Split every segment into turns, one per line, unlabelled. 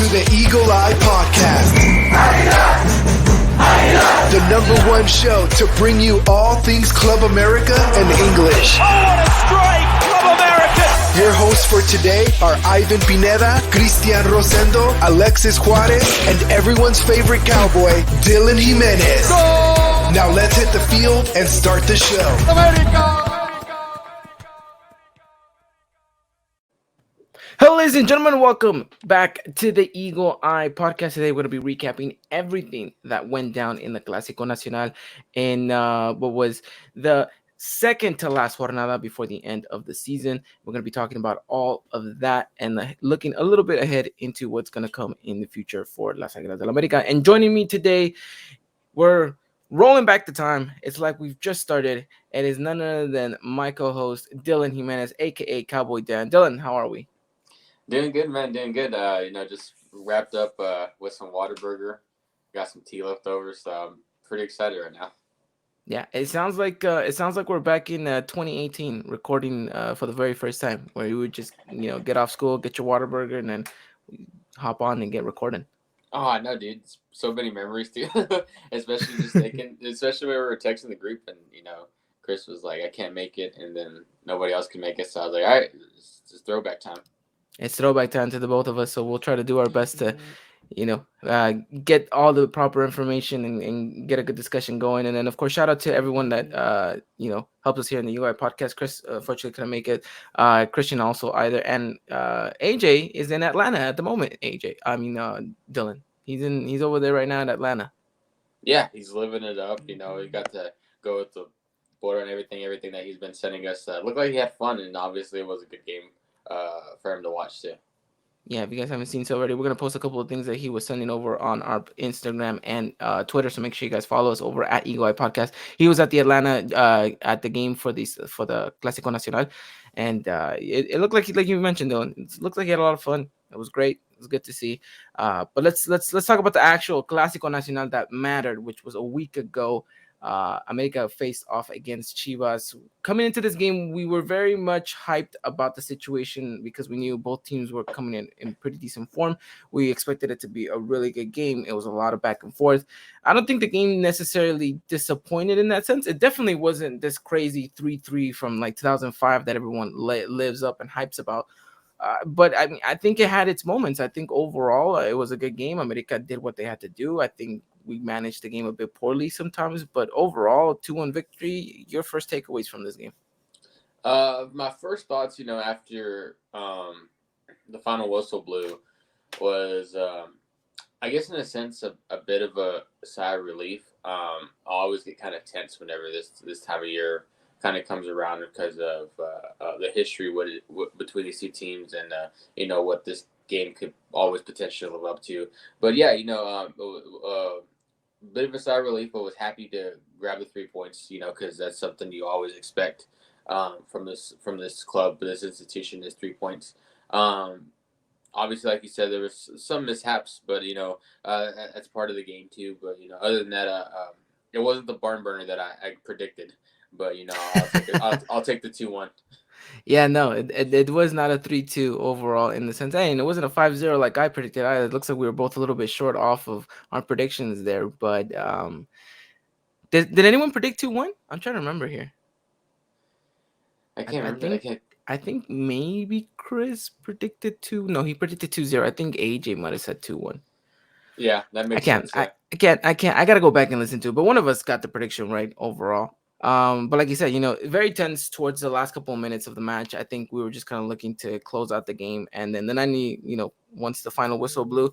to the Eagle Eye Podcast. The number one show to bring you all things Club America and English.
Oh, what a strike! Club America!
Your hosts for today are Ivan Pineda, Cristian Rosendo, Alexis Juarez, and everyone's favorite cowboy, Dylan Jimenez. Go! Now let's hit the field and start the show.
America!
Hello, ladies and gentlemen. Welcome back to the Eagle Eye Podcast. Today, we're going to be recapping everything that went down in the Clásico Nacional in what was the second to last jornada before the end of the season. We're going to be talking about all of that and looking a little bit ahead into what's going to come in the future for Las Águilas del América. And joining me today, we're rolling back the time. It's like we've just started. It is none other than my co-host, Dylan Jimenez, a.k.a. Cowboy Dan. Dylan, how are we?
Doing good, man. Doing good. Just wrapped up with some Whataburger. Got some tea left over, so I'm pretty excited right now.
Yeah, it sounds like we're back in 2018, recording for the very first time, where you would just get off school, get your Whataburger, and then hop on and get recording.
Oh, I know, dude. So many memories too. Especially just thinking, especially when we were texting the group, and Chris was like, "I can't make it," and then nobody else can make it. So I was like, "All right, it's throwback time."
It's throwback time to the both of us, so we'll try to do our best to, get all the proper information and get a good discussion going. And then, of course, shout out to everyone that, helped us here in the UI podcast. Chris, fortunately, couldn't make it. Christian also either. And AJ is in Atlanta at the moment. Dylan. He's over there right now in Atlanta.
Yeah, he's living it up. He got to go with the border and everything that he's been sending us. Looked like he had fun, and obviously it was a good game for him to watch too.
Yeah, if you guys haven't seen so already, we're going to post a couple of things that he was sending over on our Instagram and Twitter, so make sure you guys follow us over at Eagle Eye Podcast. He was at the Atlanta at the game for the Clásico Nacional, and it looked like you mentioned, though, it looked like he had a lot of fun. It was great. It was good to see. But let's talk about the actual Clásico Nacional that mattered, which was a week ago. America faced off against Chivas. Coming into this game, we were very much hyped about the situation because we knew both teams were coming in pretty decent form. We expected it to be a really good game. It was a lot of back and forth. I don't think the game necessarily disappointed in that sense. It definitely wasn't this crazy 3-3 from like 2005 that everyone lives up and hypes about. But I think it had its moments. I think overall it was a good game. America did what they had to do. I think we managed the game a bit poorly sometimes, but overall 2-1 victory. Your first takeaways from this game?
My first thoughts, after the final whistle blew was, I guess in a sense, a bit of a sigh of relief. I always get kind of tense whenever this time of year kind of comes around because of the history between these two teams and what this game could always potentially live up to. But yeah, bit of a sigh of relief, but was happy to grab the 3 points, because that's something you always expect from this club, this institution, is 3 points. Obviously, like you said, there was some mishaps, but that's part of the game too. But other than that, it wasn't the barn burner that I predicted. But I'll take the 2-1.
Yeah, no, it was not a 3-2 overall in the sense. And it wasn't a 5-0 like I predicted either. It looks like we were both a little bit short off of our predictions there. But did anyone predict 2-1? I'm trying to remember here.
I can't remember.
I think maybe Chris predicted 2. No, he predicted 2-0. I think AJ might have said 2-1.
Yeah, that makes sense.
I can't. I gotta go back and listen to it. But one of us got the prediction right overall. But like you said, very tense towards the last couple of minutes of the match. I think we were just kind of looking to close out the game. And then the 90, once the final whistle blew,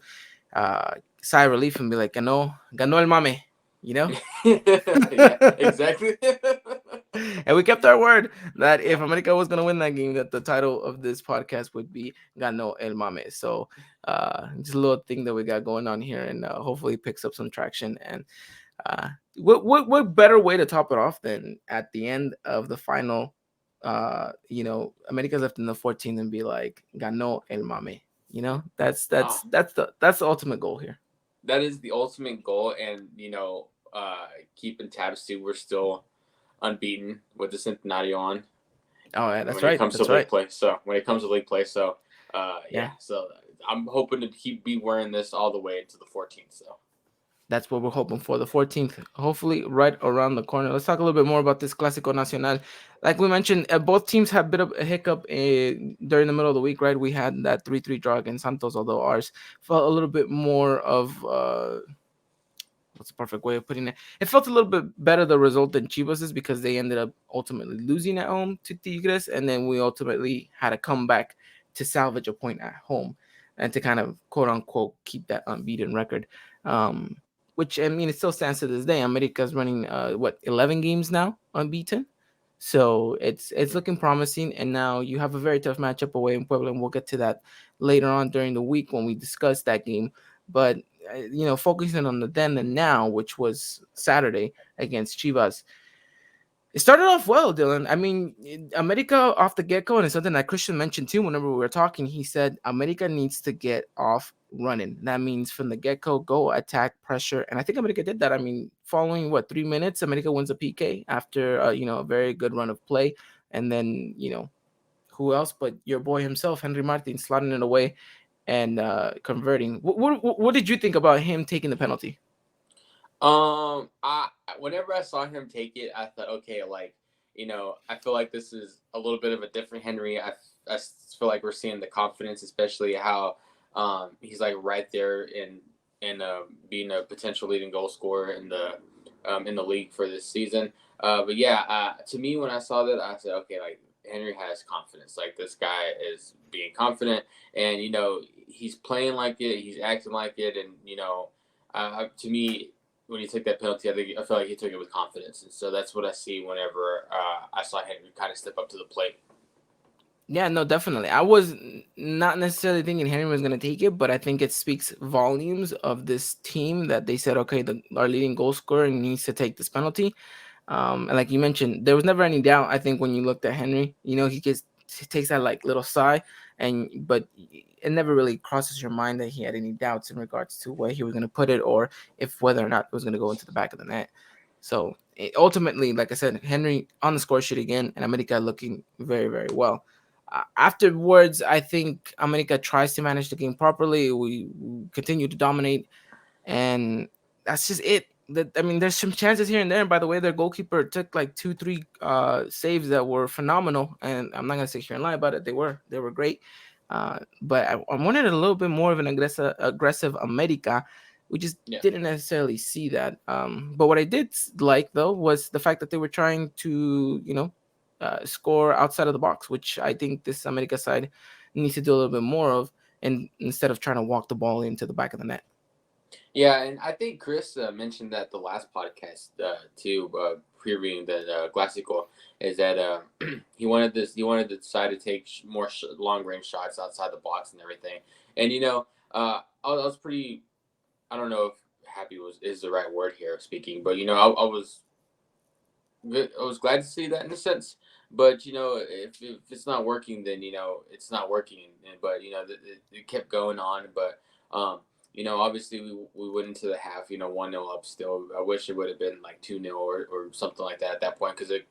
sigh of relief and be like, "Ganó el mame,"
Yeah, exactly.
And we kept our word that if America was going to win that game, that the title of this podcast would be Ganó el mame. So just a little thing that we got going on here, and hopefully it picks up some traction. And what better way to top it off than at the end of the final, America's left in the 14th and be like, Ganó el mame. That's the ultimate goal here.
That is the ultimate goal, and keeping tabs too. We're still unbeaten with the Centenario on.
Oh, yeah, that's
when
right.
It comes to league play. So when it comes to league play, so yeah. So I'm hoping to be wearing this all the way to the 14th. So
That's what we're hoping for. The 14th, hopefully right around the corner. Let's talk a little bit more about this Clásico Nacional. Like we mentioned, both teams had a bit of a hiccup during the middle of the week, right? We had that 3-3 draw against Santos, although ours felt a little bit more of what's the perfect way of putting it? It felt a little bit better the result than Chivas's because they ended up ultimately losing at home to Tigres, and then we ultimately had to come back to salvage a point at home and to kind of quote unquote keep that unbeaten record. Which I mean, it still stands to this day. America's running 11 games now unbeaten, so it's looking promising. And now you have a very tough matchup away in Puebla, and we'll get to that later on during the week when we discuss that game. But focusing on the then and now, which was Saturday against Chivas, it started off well, Dylan. I mean, America off the get go, and it's something that Christian mentioned too. Whenever we were talking, he said America needs to get off running. That means from the get go attack, pressure, and I think America did that. I mean, following 3 minutes, America wins a PK after a very good run of play, and then who else but your boy himself, Henry Martin, slotting it away and converting. What did you think about him taking the penalty?
I whenever I saw him take it, I thought, okay, I feel like this is a little bit of a different Henry. I feel like we're seeing the confidence, especially how he's like right there in being a potential leading goal scorer in the league for this season. But yeah, to me, when I saw that, I said, okay, like Henry has confidence. Like this guy is being confident, and he's playing like it, he's acting like it, and to me, when he took that penalty, I feel like he took it with confidence, and so that's what I see whenever I saw Henry kind of step up to the plate.
Yeah, no, definitely. I was not necessarily thinking Henry was going to take it, but I think it speaks volumes of this team that they said, okay, our leading goal scorer needs to take this penalty. And like you mentioned, there was never any doubt. I think when you looked at Henry, he takes that like little sigh, but it never really crosses your mind that he had any doubts in regards to where he was going to put it or if whether or not it was going to go into the back of the net. So ultimately, like I said, Henry on the score sheet again, and America looking very, very well. Afterwards, I think America tries to manage the game properly. We continue to dominate, and that's just it. I mean, there's some chances here and there. And by the way, their goalkeeper took like 2-3 saves that were phenomenal, and I'm not gonna sit here and lie about it. They were great, but I wanted a little bit more of an aggressive America. We just didn't necessarily see that. But what I did like though was the fact that they were trying to score outside of the box, which I think this America side needs to do a little bit more of, and instead of trying to walk the ball into the back of the net.
Yeah, and I think Chris mentioned that the last podcast too, previewing the Clásico, is that he wanted the side to take more long range shots outside the box and everything. And I was pretty, I don't know if happy is the right word here speaking, but I was glad to see that in a sense. But if it's not working, then it's not working. But it kept going on. But obviously we went into the half, 1-0 up still. I wish it would have been like 2-0 or something like that at that point, because it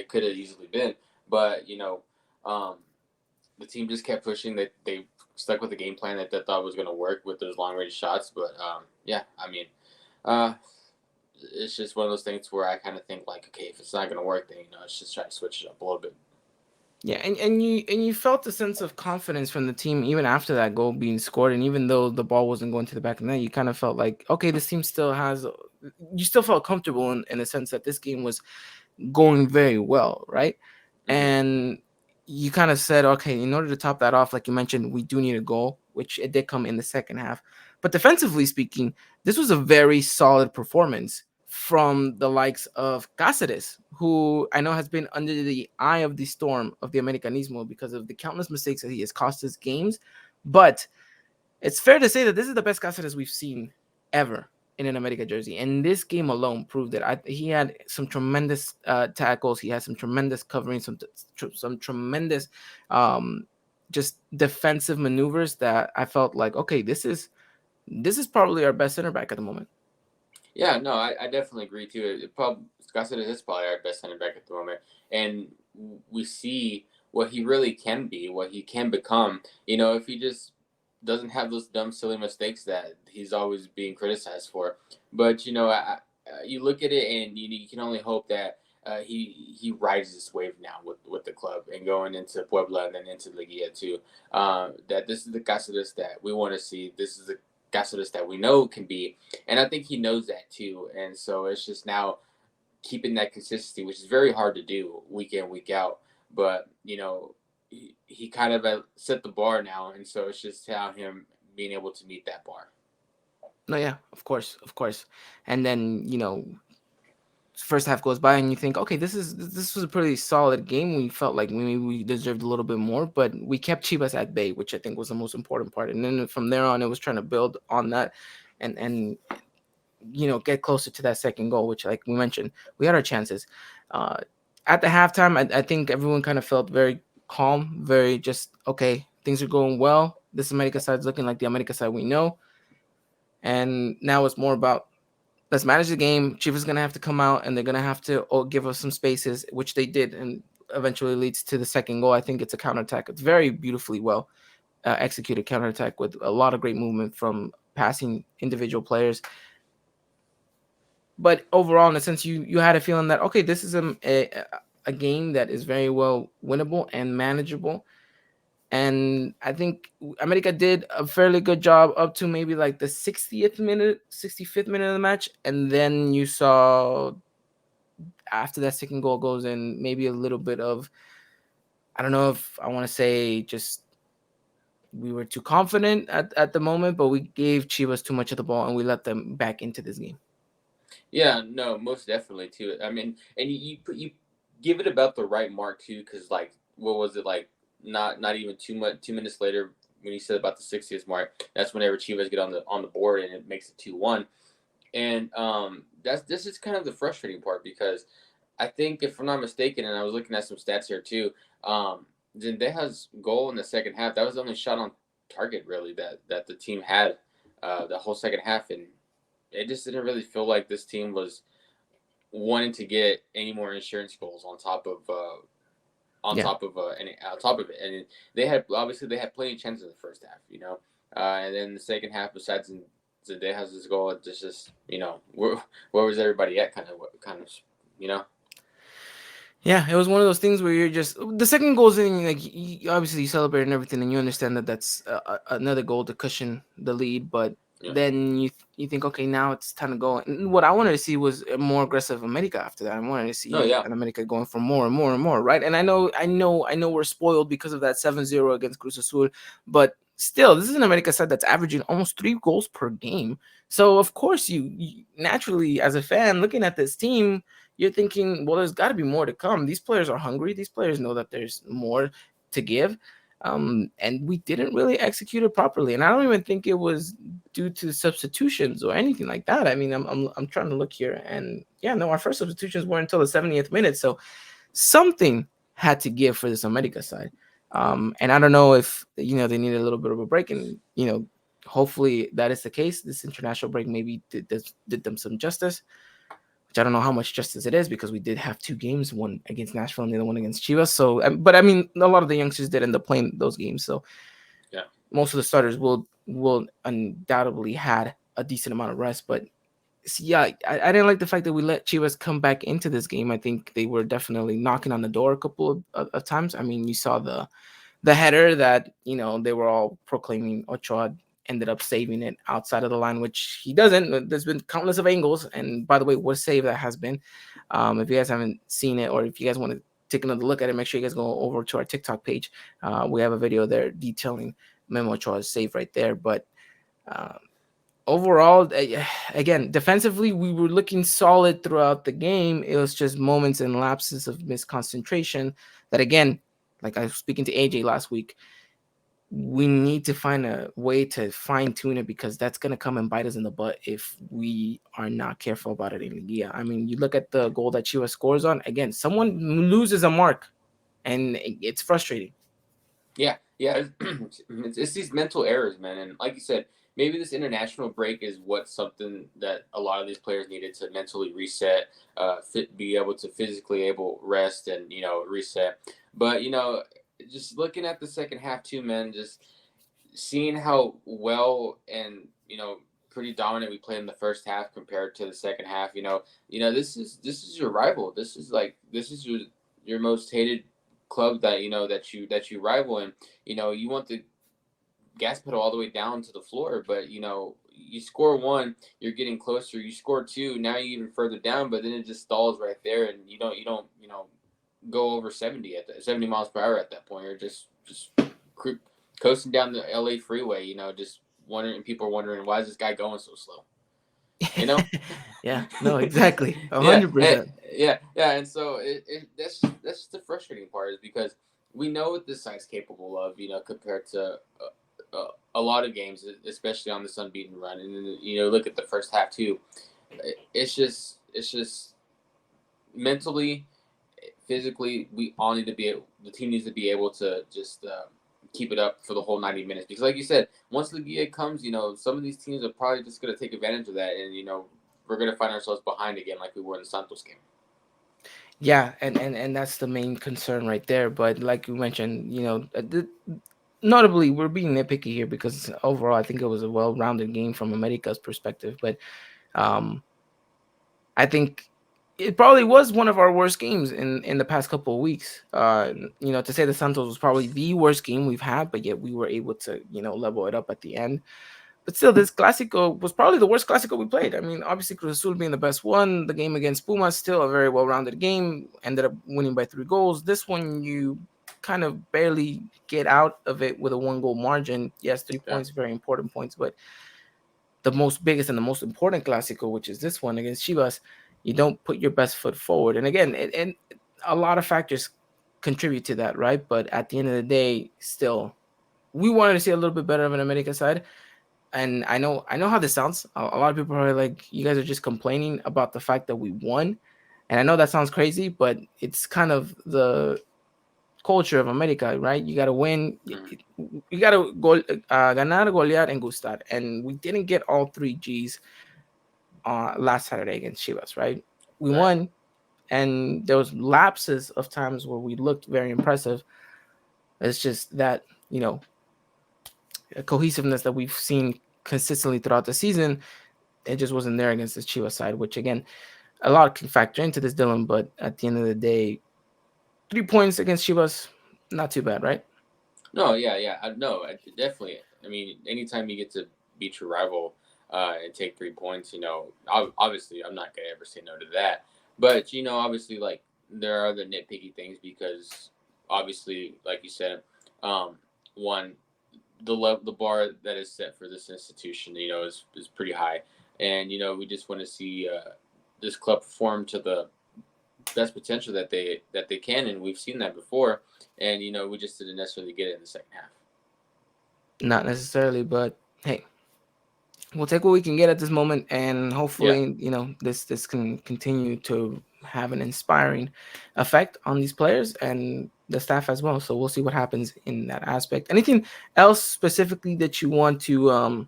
could have easily been. But the team just kept pushing. They stuck with the game plan that they thought was going to work with those long range shots. But yeah, I mean, it's just one of those things where I kind of think like, okay, if it's not going to work, then let's just try to switch it up a little bit.
Yeah, and you felt a sense of confidence from the team even after that goal being scored, and even though the ball wasn't going to the back of the net, you kind of felt like, okay, this team you still felt comfortable in the sense that this game was going very well, right? Mm-hmm. And you kind of said, okay, in order to top that off, like you mentioned, we do need a goal, which it did come in the second half. But defensively speaking, this was a very solid performance from the likes of Cáceres, who I know has been under the eye of the storm of the Americanismo because of the countless mistakes that he has cost his games. But it's fair to say that this is the best Cáceres we've seen ever in an America jersey. And this game alone proved it. He had some tremendous tackles. He had some tremendous covering, some tremendous just defensive maneuvers that I felt like, okay, this is probably our best center back at the moment.
Yeah, no, I definitely agree too. Cáceres is probably our best center back at the moment, and we see what he really can be, what he can become. If he just doesn't have those dumb, silly mistakes that he's always being criticized for. But you look at it and you can only hope that he rides this wave now with the club and going into Puebla and then into Liguilla too. That this is the Cáceres that we want to see. This is the Cáceres that we know can be, and I think he knows that too. And so it's just now keeping that consistency, which is very hard to do week in, week out. But he kind of set the bar now, and so it's just how him being able to meet that bar.
No, yeah, of course. And then first half goes by and you think, okay, this was a pretty solid game. We felt like maybe we deserved a little bit more, but we kept Chivas at bay, which I think was the most important part. And then from there on, it was trying to build on that and get closer to that second goal, which, like we mentioned, we had our chances. At the halftime, I think everyone kind of felt very calm, very just, okay, things are going well. This America side's looking like the America side we know. And now it's more about, let's manage the game. Chivas is going to have to come out, and they're going to have to give us some spaces, which they did, and eventually leads to the second goal. I think it's a counterattack. It's very beautifully well executed counterattack with a lot of great movement from passing individual players. But overall, in a sense, you had a feeling that, okay, this is a game that is very well winnable and manageable. And I think America did a fairly good job up to maybe like the 65th minute of the match. And then you saw after that second goal goes in, maybe a little bit of, I don't know if I want to say just we were too confident at the moment, but we gave Chivas too much of the ball and we let them back into this game.
Yeah, no, most definitely too. I mean, and you give it about the right mark too, because like, what was it like? Not even 2 minutes later, when you said about the 60th mark, that's whenever Chivas get on the board and it makes it 2-1. And this is kind of the frustrating part, because I think, if I'm not mistaken, and I was looking at some stats here too, Zendeja's goal in the second half, that was the only shot on target really that the team had the whole second half, and it just didn't really feel like this team was wanting to get any more insurance goals on top of it. And they had plenty of chances in the first half, and then the second half, besides Zendeja's goal, it's just where was everybody at, kind of.
Yeah, it was one of those things where you're just, the second goal's in, like, obviously you celebrate and everything, and you understand that that's another goal to cushion the lead, but then you think, okay, now it's time to go. And what I wanted to see was a more aggressive America after that. I wanted to see an America going for more and more and more, right? And I know we're spoiled because of that 7-0 against Cruz Azul, but still, this is an America side that's averaging almost 3 goals per game. So of course, you naturally, as a fan looking at this team, you're thinking, well, there's got to be more to come. These players are hungry. These players know that there's more to give. And we didn't really execute it properly. And I don't even think it was due to substitutions or anything like that. I mean, I'm trying to look here, and our first substitutions weren't until the 70th minute. So something had to give for this America side. And I don't know if they need a little bit of a break, and hopefully that is the case. This international break maybe did them some justice. Which I don't know how much justice it is, because we did have 2 games, one against Nashville and the other one against Chivas. So, but I mean, a lot of the youngsters did end up playing those games. So, most of the starters will undoubtedly had a decent amount of rest. But I didn't like the fact that we let Chivas come back into this game. I think they were definitely knocking on the door a couple of times. I mean, you saw the header that they were all proclaiming Ochoa ended up saving it outside of the line, which he doesn't. There's been countless of angles, and by the way, what a save that has been. If you guys haven't seen it, or if you guys want to take another look at it, make sure you guys go over to our TikTok page. We have a video there detailing Memo Ochoa's save right there. But overall, again, defensively, we were looking solid throughout the game. It was just moments and lapses of misconcentration that, again, like I was speaking to AJ last week, we need to find a way to fine tune it, because that's going to come and bite us in the butt if we are not careful about it in Liguilla. I mean, you look at the goal that Chivas scores on, again, someone loses a mark, and it's frustrating.
Yeah. It's these mental errors, man. And like you said, maybe this international break is something that a lot of these players needed to mentally reset, be able to physically rest and, reset. But, just looking at the second half too, man, just seeing how well and pretty dominant we played in the first half compared to the second half. This is your rival. This is your most hated club that you rival, and you want the gas pedal all the way down to the floor. But you score one, you're getting closer. You score two, now you even further down. But then it just stalls right there, and you don't go over 70 miles per hour at that point. You're just coasting down the LA freeway. Just wondering. People are wondering, why is this guy going so slow? You know.
Yeah, no, exactly,
Yeah,
100%.
yeah, and so that's just the frustrating part, is because we know what this side's capable of, compared to a lot of games, especially on this unbeaten run. And then, look at the first half too. It's just mentally, physically, the team needs to be able to just keep it up for the whole 90 minutes, because, like you said, once Ligia comes, some of these teams are probably just going to take advantage of that, and we're going to find ourselves behind again, like we were in the Santos game.
Yeah, and that's the main concern right there. But like you mentioned, notably, we're being nitpicky here because overall, I think it was a well-rounded game from America's perspective. But I think it probably was one of our worst games in the past couple of weeks. To say the Santos was probably the worst game we've had, but yet we were able to level it up at the end. But still, this Clásico was probably the worst Clásico we played. I mean, obviously, Cruz Azul being the best one. The game against Pumas, still a very well-rounded game. Ended up winning by 3 goals. This one, you kind of barely get out of it with a 1-goal margin. Yes, 3 points, very important points. But the most biggest and the most important Clásico, which is this one against Chivas, you don't put your best foot forward. And again, and a lot of factors contribute to that, right? But at the end of the day, still, we wanted to see a little bit better of an America side. And I know how this sounds. A lot of people are like, you guys are just complaining about the fact that we won. And I know that sounds crazy, but it's kind of the culture of America, right? You got to win. You got to ganar, golear, and gustar. And we didn't get all 3 Gs last Saturday against Chivas, right? We
Right.
won, and there was lapses of times where we looked very impressive. It's just that, cohesiveness that we've seen consistently throughout the season, it just wasn't there against the Chivas side, which again, a lot can factor into this, Dylan. But at the end of the day, 3 points against Chivas, not too bad, right?
No, yeah. No, definitely. I mean, anytime you get to beat your rival and take 3 points, obviously I'm not gonna ever say no to that. But obviously, like, there are the nitpicky things, because obviously, like you said, one, the bar that is set for this institution, is pretty high, and we just want to see this club perform to the best potential that they can, and we've seen that before, and we just didn't necessarily get it in the second half.
Not necessarily, but hey, we'll take what we can get at this moment, and hopefully, this can continue to have an inspiring effect on these players and the staff as well. So we'll see what happens in that aspect. Anything else specifically that you want to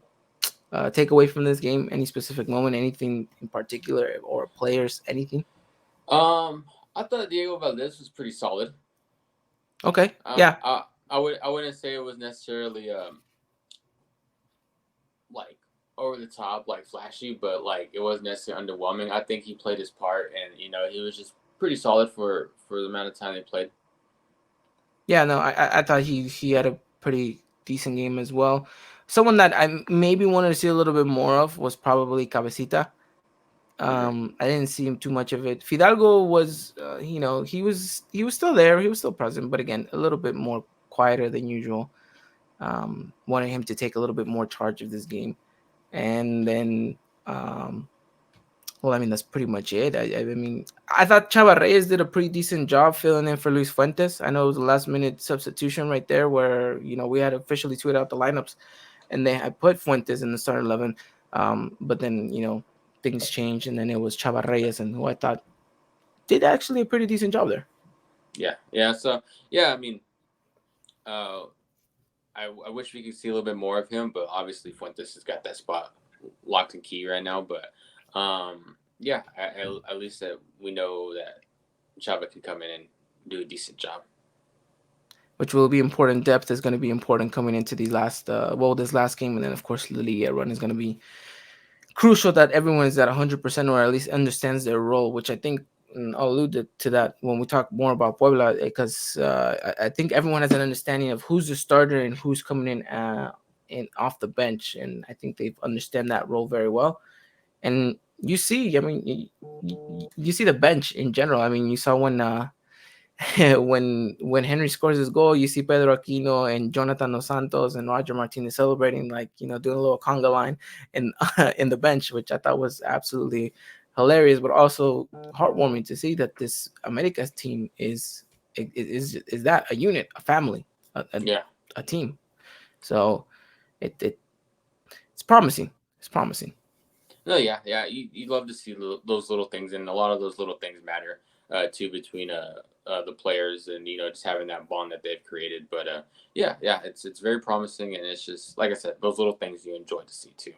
take away from this game? Any specific moment? Anything in particular, or players? Anything?
I thought Diego Valdez was pretty solid.
Okay, yeah.
I wouldn't say it was necessarily like over the top, like flashy, but like it wasn't necessarily underwhelming. I think he played his part, and he was just pretty solid for the amount of time they played.
Yeah, no, I thought he had a pretty decent game as well. Someone that I maybe wanted to see a little bit more of was probably Cabecita. I didn't see him too much of it. Fidalgo was, he was still there, he was still present, but again, a little bit more quieter than usual. Wanted him to take a little bit more charge of this game, and then, well, I mean, that's pretty much it. I mean, I thought Chava Reyes did a pretty decent job filling in for Luis Fuentes. I know it was a last minute substitution right there where, we had officially tweeted out the lineups, and they had put Fuentes in the starting 11. But then, things changed, and then it was Chava Reyes, and who I thought did actually a pretty decent job there.
Yeah. So, yeah, I mean, I wish we could see a little bit more of him, but obviously Fuentes has got that spot locked and key right now. But yeah, at least that we know that Chava can come in and do a decent job.
which will be important. Depth is going to be important coming into these last, this last game. And then, of course, the Liga run is going to be crucial that everyone is at 100% or at least understands their role, which I think I'll allude to that when we talk more about Puebla, because I think everyone has an understanding of who's the starter and who's coming in off the bench. And I think they understand that role very well. And you see, I mean, you see the bench in general. I mean, you saw when when Henry scores his goal, you see Pedro Aquino and Jonathan Dos Santos and Roger Martinez celebrating, like, doing a little conga line in in the bench, which I thought was absolutely hilarious, but also heartwarming to see that this America's team is that a unit, a family,
Yeah.
a team. So it's promising. It's promising.
No, yeah, yeah. You love to see those little things, and a lot of those little things matter too between the players and just having that bond that they've created. But yeah, it's very promising, and it's just like I said, those little things you enjoy to see too.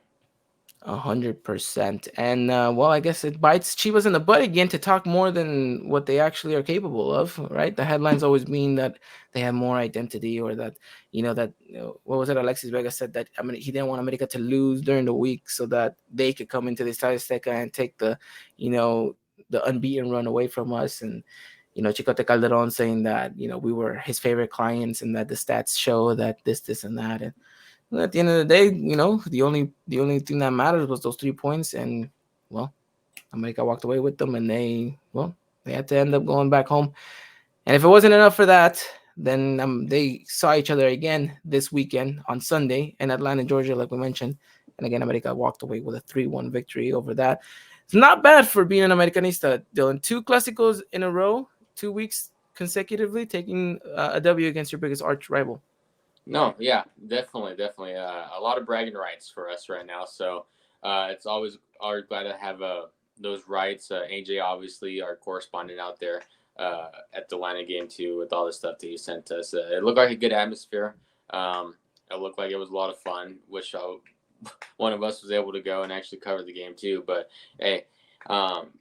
100%. And well, I guess it bites Chivas in the butt again to talk more than what they actually are capable of, right? The headlines always mean that they have more identity, or that what was it? Alexis Vega said that, I mean, he didn't want America to lose during the week so that they could come into the Estadio Azteca and take the unbeaten run away from us. And Chicote Calderon saying that we were his favorite clients, and that the stats show that this and that. And at the end of the day, the only thing that matters was those 3 points. And well, America walked away with them, and they had to end up going back home. And if it wasn't enough for that, then they saw each other again this weekend on Sunday in Atlanta, Georgia, like we mentioned. And again, America walked away with a 3-1 victory over that. It's not bad for being an Americanista, Dylan. 2 Clásicos in a row, 2 weeks consecutively, taking a W against your biggest arch rival.
No, yeah, definitely. A lot of bragging rights for us right now. So it's always glad to have those rights. AJ, obviously, our correspondent out there at the Atlanta game too, with all the stuff that he sent us. It looked like a good atmosphere. It looked like it was a lot of fun. Wish one of us was able to go and actually cover the game too. But hey,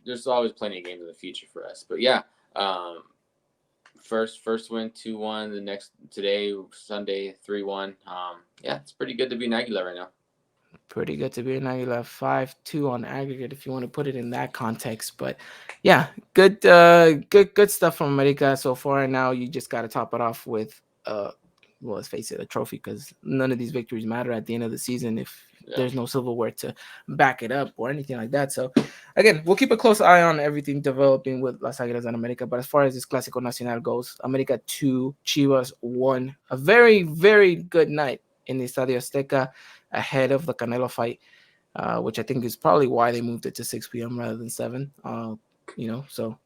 there's always plenty of games in the future for us. But yeah. First win 2-1. The next today Sunday 3-1. Yeah, it's pretty good to be an Aguila right now.
Pretty good to be an Aguila. 5-2 on aggregate, if you want to put it in that context. But yeah, good stuff from America so far. And now you just got to top it off with let's face it, a trophy, because none of these victories matter at the end of the season if there's no silverware to back it up or anything like that. So again, we'll keep a close eye on everything developing with Las Águilas and America. But as far as this Clásico Nacional goes, America 2, Chivas 1. A very, very good night in the Estadio Azteca ahead of the Canelo fight, which I think is probably why they moved it to 6 p.m. rather than 7. So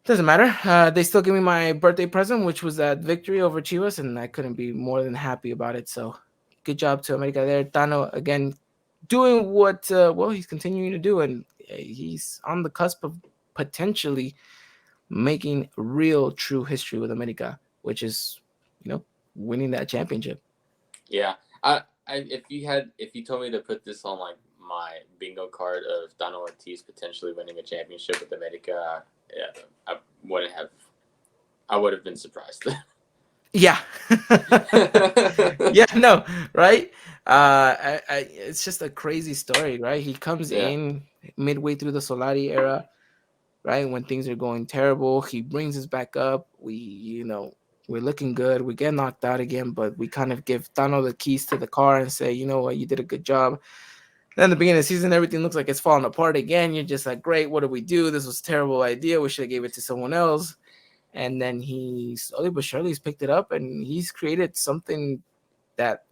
doesn't matter. They still give me my birthday present, which was that victory over Chivas, and I couldn't be more than happy about it. So good job to America there. Tano, again, doing what he's continuing to do, and he's on the cusp of potentially making real, true history with America, which is, winning that championship.
Yeah. If you told me to put this on like my bingo card of Tano Ortiz potentially winning a championship with America, yeah, I would have been surprised.
Yeah. Yeah, no, right? It's just a crazy story, right? He comes in midway through the Solari era, right? When things are going terrible, he brings us back up. We're looking good. We get knocked out again, but we kind of give Tano the keys to the car and say, you know what, you did a good job. Then at the beginning of the season, everything looks like it's falling apart again. You're just like, great, what do we do? This was a terrible idea. We should have gave it to someone else. And then he slowly but surely has picked it up, and he's created something that,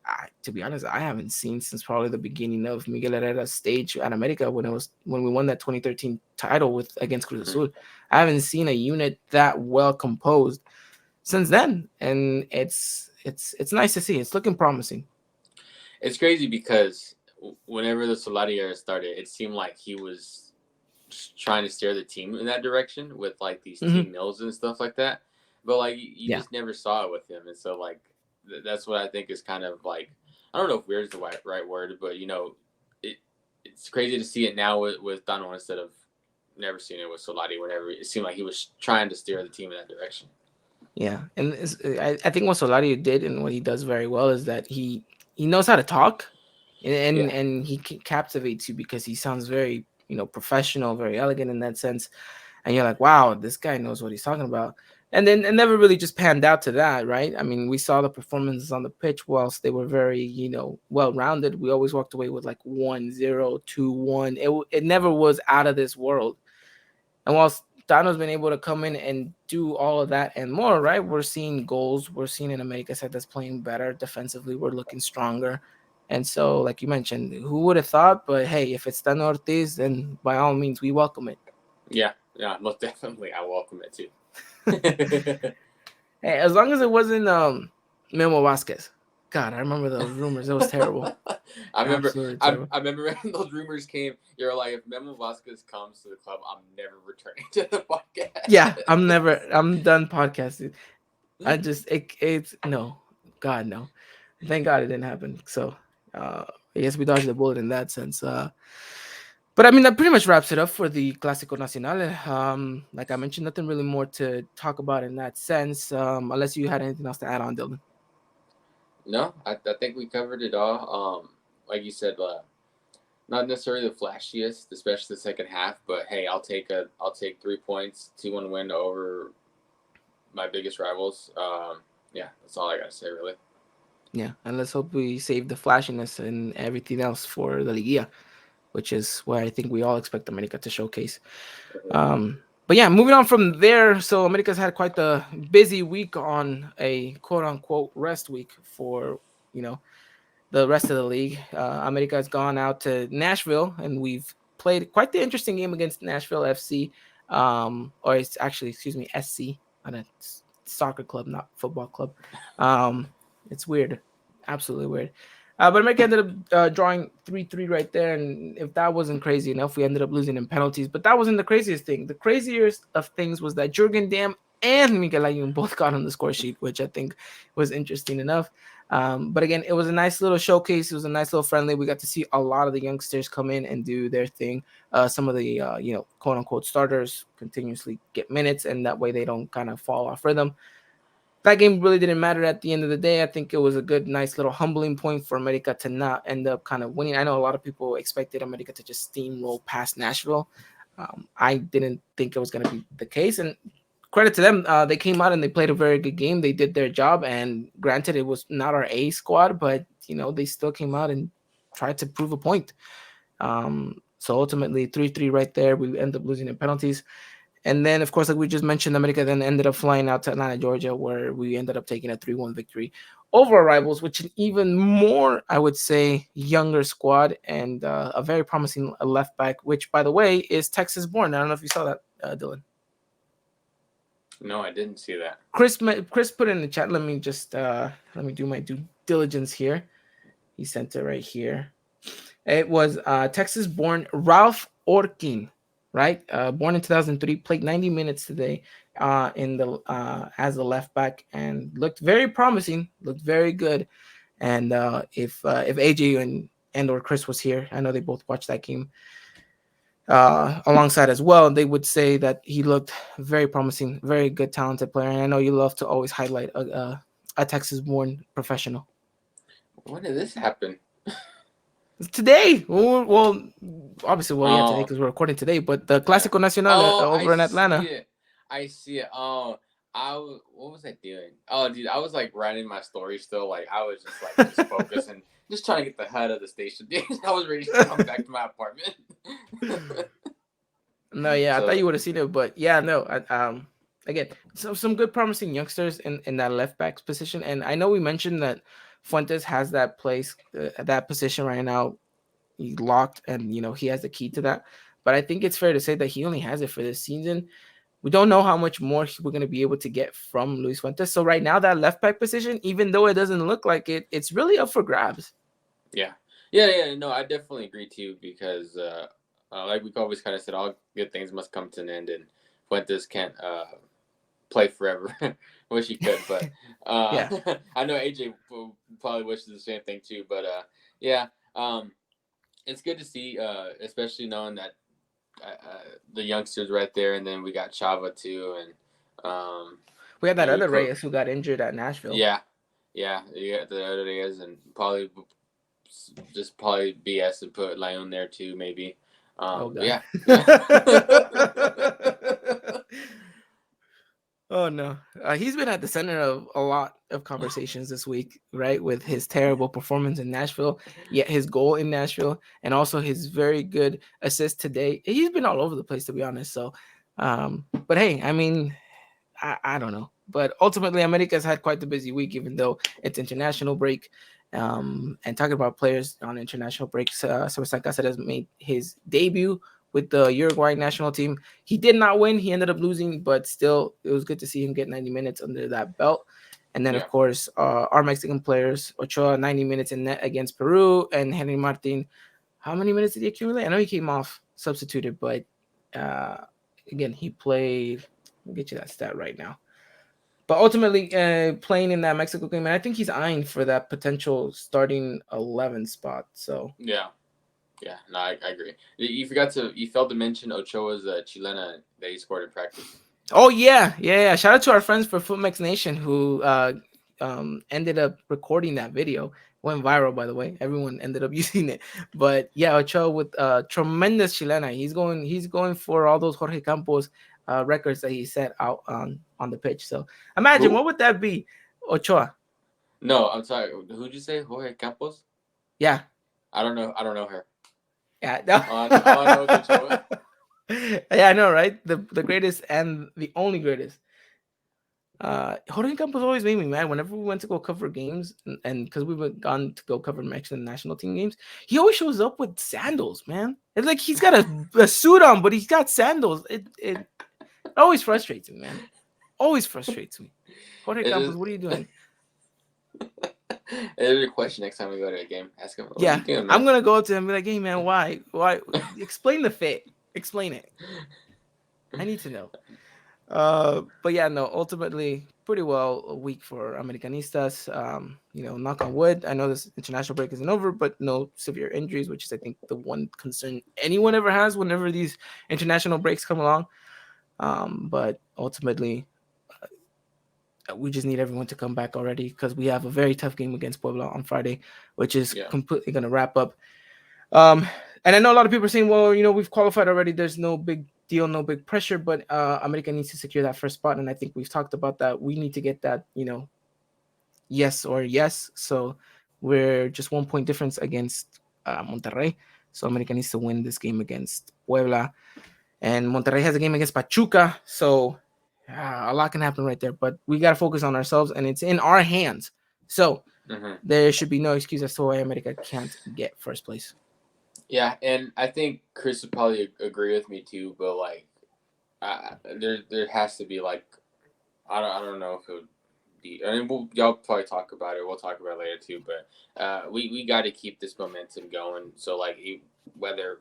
to be honest, I haven't seen since probably the beginning of Miguel Herrera's stage at America when we won that 2013 title against Cruz Azul. I haven't seen a unit that well composed since then, and it's nice to see. It's looking promising.
It's crazy because whenever the Solari era started, it seemed like he was trying to steer the team in that direction with like these team mills and stuff like that. But like you just never saw it with him, and so like that's what I think is kind of like, I don't know if weird is the right word, but it's crazy to see it now with Tano instead of never seeing it with Solari. Whenever it seemed like he was trying to steer the team in that direction.
Yeah, and I think what Solario did and what he does very well is that he knows how to talk,
Yeah.
and he captivates you because he sounds very professional, very elegant in that sense, and you're like, wow, this guy knows what he's talking about. And then it never really just panned out to that, right? I mean, we saw the performances on the pitch whilst they were very, well rounded. We always walked away with like 1-0, 2-1. It never was out of this world. And whilst Dano's been able to come in and do all of that and more, right? We're seeing goals. We're seeing an America side that's playing better defensively. We're looking stronger. And so, like you mentioned, who would have thought? But hey, if it's Dano Ortiz, then by all means, we welcome it.
Yeah, most definitely. I welcome it too.
Hey, as long as it wasn't Memo Vasquez. God, I remember those rumors. It was terrible.
I remember,
Absolutely
I,
terrible.
I remember when those rumors came. You're like, if Memo Vasquez comes to the club, I'm never returning to the podcast.
Yeah, I'm done podcasting. It's no. God, no. Thank God it didn't happen. So I guess we dodged the bullet in that sense. But I mean, that pretty much wraps it up for the Clásico Nacional. Like I mentioned, nothing really more to talk about in that sense, unless you had anything else to add on, Dylan.
No, I think we covered it all. Like you said, not necessarily the flashiest, especially the second half. But hey, I'll take 3 points, 2-1 win over my biggest rivals. Yeah, that's all I gotta say, really.
Yeah, and let's hope we save the flashiness and everything else for the Liguilla, which is where I think we all expect America to showcase. But yeah, moving on from there. So America's had quite the busy week on a quote unquote rest week for, you know, the rest of the league. America has gone out to Nashville and we've played quite the interesting game against Nashville FC. Or it's actually, excuse me, SC, on a soccer club, not football club. It's weird. Absolutely weird. But America ended up drawing 3-3 right there. And if that wasn't crazy enough, we ended up losing in penalties. But that wasn't the craziest thing. The craziest of things was that Jurgen Damm and Miguel Ayun both got on the score sheet, which I think was interesting enough. But again, it was a nice little showcase. It was a nice little friendly. We got to see a lot of the youngsters come in and do their thing. Some of the, quote unquote starters continuously get minutes, and that way they don't kind of fall off rhythm. That game really didn't matter at the end of the day. I think it was a good, nice little humbling point for America to not end up kind of winning. I know a lot of people expected America to just steamroll past Nashville. I didn't think it was going to be the case. And credit to them, they came out and they played a very good game. They did their job. And granted, it was not our A squad, but, they still came out and tried to prove a point. So ultimately, 3-3 right there. We end up losing in penalties. And then, of course, like we just mentioned, America then ended up flying out to Atlanta, Georgia, where we ended up taking a 3-1 victory over our rivals, which an even more, I would say, younger squad and a very promising left back, which, by the way, is Texas born. I don't know if you saw that, Dylan.
No, I didn't see that.
Chris put in the chat. Let me do my due diligence here. He sent it right here. It was Texas born Ralph Orkin. Right, born in 2003, played 90 minutes today in the as a left back and looked very promising, looked very good. And if AJ and or Chris was here, I know they both watched that game alongside as well. They would say that he looked very promising, very good, talented player. And I know you love to always highlight a Texas-born professional.
When did this happen?
Today, well, obviously, yeah, today because we're recording today. But the Clásico Nacional over in Atlanta.
I see it. Oh, what was I doing? Oh, dude, I was like writing my story still. Like I was just focused and just trying to get the head of the station. I was ready to come back to my apartment.
No, yeah, I thought you would have seen it, but yeah, no. Again, some good promising youngsters in that left back position, and I know we mentioned that Fuentes has that place, that position right now. He's locked, and he has the key to that. But I think it's fair to say that he only has it for this season. We don't know how much more we're going to be able to get from Luis Fuentes. So right now, that left back position, even though it doesn't look like it, it's really up for grabs.
Yeah. No, I definitely agree too because, like we've always kind of said, all good things must come to an end, and Fuentes can't play forever. Wish he could, but
yeah.
I know AJ probably wishes the same thing too. But yeah, it's good to see, especially knowing that the youngsters right there, and then we got Chava too, and
We had that
Maybe
other
put
Reyes who got injured at Nashville.
yeah, yeah. You got the other days, and probably just probably BS to put Lyon there too, maybe.
Oh
But
god.
yeah, yeah.
Oh no, he's been at the center of a lot of conversations this week, right? With his terrible performance in Nashville, yet his goal in Nashville, and also his very good assist today. He's been all over the place, to be honest. So, but hey, I mean, I don't know. But ultimately, America's had quite the busy week, even though it's international break. And talking about players on international breaks, Sebastian Cáceres made his debut with the Uruguay national team. He did not win. He ended up losing, but still, it was good to see him get 90 minutes under that belt. And then, of
Yeah.
course, our Mexican players, Ochoa, 90 minutes in net against Peru, and Henry Martin. How many minutes did he accumulate? I know he came off substituted, but again, he played. I'll get you that stat right now. But ultimately, playing in that Mexico game, and I think he's eyeing for that potential starting 11 spot. So
Yeah. Yeah, no, I agree. You failed to mention Ochoa's chilena that he scored in practice.
oh yeah. Shout out to our friends for Footmex Nation who ended up recording that video. Went viral, by the way. Everyone ended up using it. But yeah, Ochoa with tremendous chilena. He's going for all those Jorge Campos records that he set out on the pitch. So imagine
Who?
what would that be, Ochoa?
No, I'm sorry. Who'd you say? Jorge Campos?
Yeah.
I don't know. I don't know her.
Yeah.
All I know is Ochoa.
Yeah, I know, right? The greatest and the only greatest. Jorge Campos always made me mad whenever we went to go cover games, and because we were gone to go cover Mexican national team games, he always shows up with sandals, man. It's like he's got a suit on, but he's got sandals. It always frustrates me, man. Always frustrates me. Jorge
It
Campos,
is.
what are you doing?
There's a question next time we go to a game. Ask him, what are
Yeah,
you doing,
I'm
man?
gonna go up to him and be like, "Hey, man, why? Explain the fit. Explain it. I need to know." But yeah, no, ultimately pretty well a week for Americanistas. Knock on wood. I know this international break isn't over, but no severe injuries, which is I think the one concern anyone ever has whenever these international breaks come along. But ultimately, we just need everyone to come back already because we have a very tough game against Puebla on Friday, which is
Yeah.
completely going to wrap up. And I know a lot of people are saying, well, we've qualified already. There's no big deal, no big pressure, but America needs to secure that first spot. And I think we've talked about that. We need to get that, yes or yes. So we're just 1 point difference against Monterrey. So America needs to win this game against Puebla. And Monterrey has a game against Pachuca. So a lot can happen right there. But we got to focus on ourselves, and it's in our hands. So there should be no excuse as to why America can't get first place.
Yeah, and I think Chris would probably agree with me too. But there has to be I don't know if it would be. I mean, y'all probably talk about it. We'll talk about it later too. But we got to keep this momentum going. So whether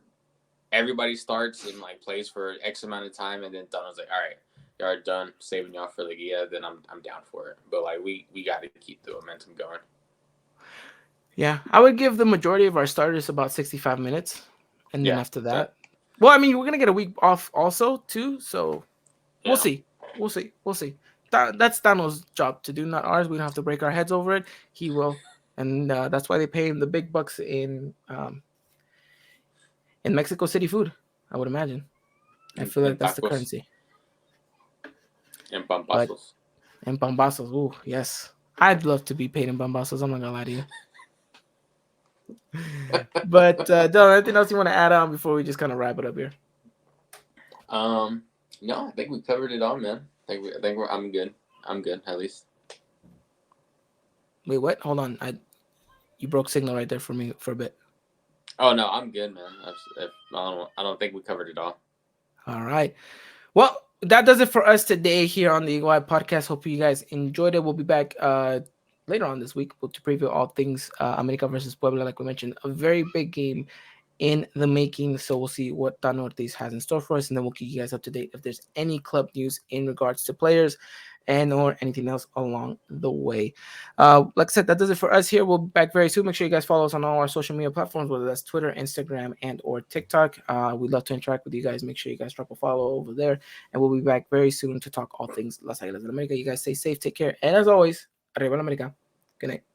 everybody starts and plays for X amount of time, and then Donald's like, all right, y'all are done saving y'all for the Gia, then I'm down for it. But we got to keep the momentum going.
Yeah, I would give the majority of our starters about 65 minutes, and then after
So,
that, well, I mean, we're gonna get a week off also too, so we'll
yeah.
see. That's Dano's job to do, not ours. We don't have to break our heads over it. He will, and that's why they pay him the big bucks in Mexico City food. I would imagine. I feel like that's the
tacos
currency.
and
But
pambazos.
and pambazos, ooh, yes, I'd love to be paid in pambazos. I'm not gonna lie to you. But Dylan, anything else you want to add on before we just kind of wrap it up here?
No, I think we covered it all, man. I'm good. I'm good, at least.
Wait, what? Hold on. You broke signal right there for me for a bit.
Oh no, I'm good, man. I don't think we covered it all.
All right. Well, that does it for us today here on the Eagle Eye Podcast. Hope you guys enjoyed it. We'll be back later on this week to preview all things America versus Puebla. Like we mentioned, a very big game in the making. So we'll see what Tano Ortiz has in store for us, and then we'll keep you guys up to date if there's any club news in regards to players and or anything else along the way. Like I said, that does it for us here. We'll be back very soon. Make sure you guys follow us on all our social media platforms, whether that's Twitter, Instagram, and or TikTok. We'd love to interact with you guys. Make sure you guys drop a follow over there, and we'll be back very soon to talk all things Las Águilas del América. You guys stay safe, take care, and as always, arriba la América. Good night.